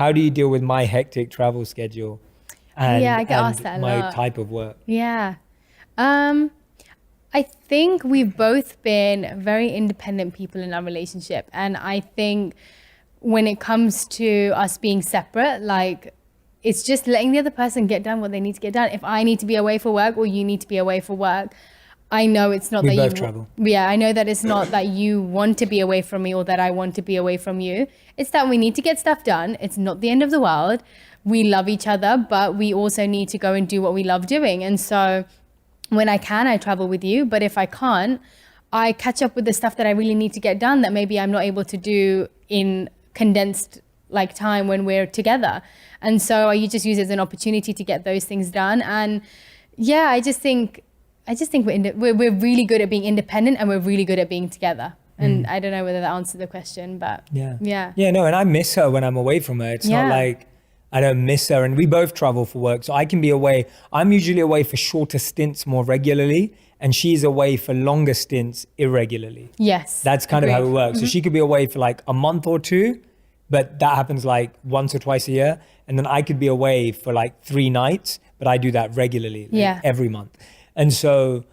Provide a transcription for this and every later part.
how do you deal with my hectic travel schedule and, Yeah, I get asked and that a my lot. type of work? Yeah. Um, I think we've both been very independent people in our relationship. And I think when it comes to us being separate, like it's just letting the other person get done what they need to get done. If I need to be away for work or you need to be away for work, I know it's not We that both travel. yeah, I know that it's not that you want to be away from me or that I want to be away from you. It's that we need to get stuff done. It's not the end of the world. We love each other, but we also need to go and do what we love doing. And so when I can, I travel with you. But if I can't, I catch up with the stuff that I really need to get done that maybe I'm not able to do in condensed like time when we're together. And so you just use it as an opportunity to get those things done. And yeah, I just think we're really good at being independent and we're really good at being together. And I don't know whether that answered the question, but yeah. Yeah, no, and I miss her when I'm away from her. It's not Yeah. like I don't miss her. And we both travel for work. So I can be away. I'm usually away for shorter stints more regularly. And she's away for longer stints irregularly. Yes. That's kind of how it Agreed. works. So she could be away for like a month or two, but that happens like once or twice a year. And then I could be away for like 3 nights, but I do that regularly, like Yeah. every month. And so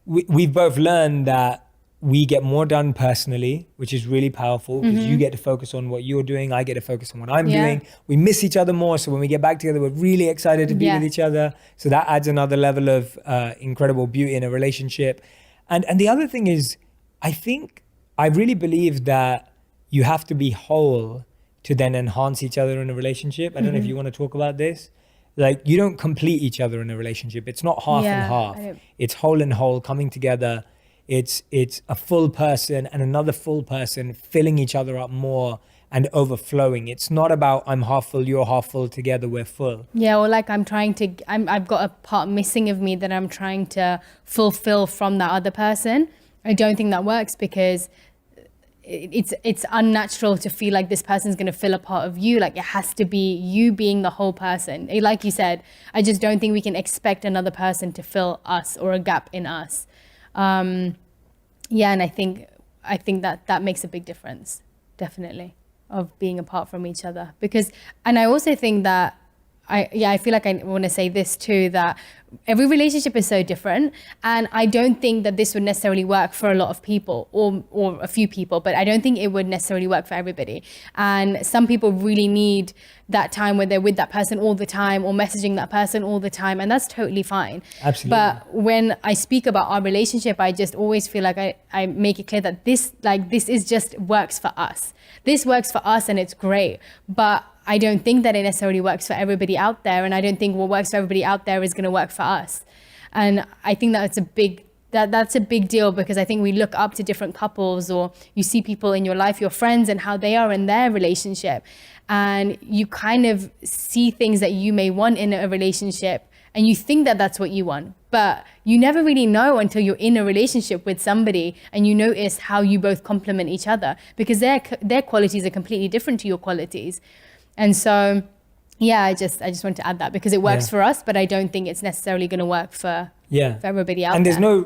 we've both learned that we get more done personally, which is really powerful because you get to focus on what you're doing. I get to focus on what I'm Yeah. doing. We miss each other more. So when we get back together, we're really excited to be Yeah. with each other. So that adds another level of incredible beauty in a relationship. And the other thing is, I really believe that you have to be whole to then enhance each other in a relationship. I don't know if you want to talk about this. Like you don't complete each other in a relationship. It's not half Yeah, and half. I don't- It's whole and whole coming together. It's a full person and another full person filling each other up more and overflowing. It's not about I'm half full, you're half full, together we're full. Yeah, or like I've got a part missing of me that I'm trying to fulfill from that other person. I don't think that works because it's unnatural to feel like this person's going to fill a part of you. Like it has to be you being the whole person. Like you said, I just don't think we can expect another person to fill us or a gap in us. Yeah, and I think that makes a big difference, definitely, of being apart from each other. And I also think that I feel like I want to say this too, that every relationship is so different, and I don't think that this would necessarily work for a lot of people or a few people, but I don't think it would necessarily work for everybody. And some people really need that time where they're with that person all the time or messaging that person all the time, and that's totally fine. Absolutely. But when I speak about our relationship, I just always feel like I make it clear that this is just works for us. This works for us and it's great, but I don't think that it necessarily works for everybody out there, and I don't think what works for everybody out there is going to work for us. And I think that's a big deal, because I think we look up to different couples, or you see people in your life, your friends, and how they are in their relationship, and you kind of see things that you may want in a relationship, and you think that that's what you want, but you never really know until you're in a relationship with somebody and you notice how you both complement each other, because their qualities are completely different to your qualities. And so, yeah, I just want to add that, because it works for us, but I don't think it's necessarily going to work for everybody out And there.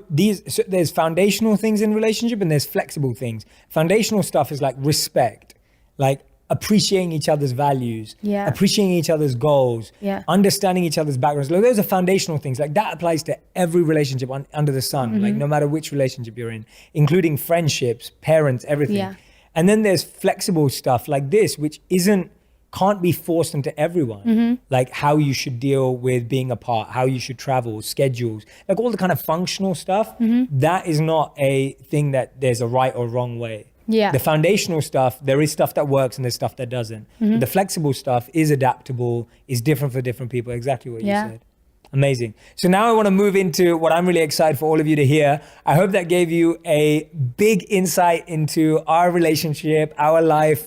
there's foundational things in relationship and there's flexible things. Foundational stuff is like respect, like appreciating each other's values, appreciating each other's goals, understanding each other's backgrounds. Like, those are foundational things. Like that applies to every relationship under the sun, like no matter which relationship you're in, including friendships, parents, everything. Yeah. And then there's flexible stuff like this, which can't be forced into everyone. Like how you should deal with being apart, how you should travel, schedules, like all the kind of functional stuff. That is not a thing that there's a right or wrong way. Yeah. The foundational stuff, there is stuff that works and there's stuff that doesn't. But the flexible stuff is adaptable, is different for different people. Exactly what you said. Amazing. So now I want to move into what I'm really excited for all of you to hear. I hope that gave you a big insight into our relationship, our life,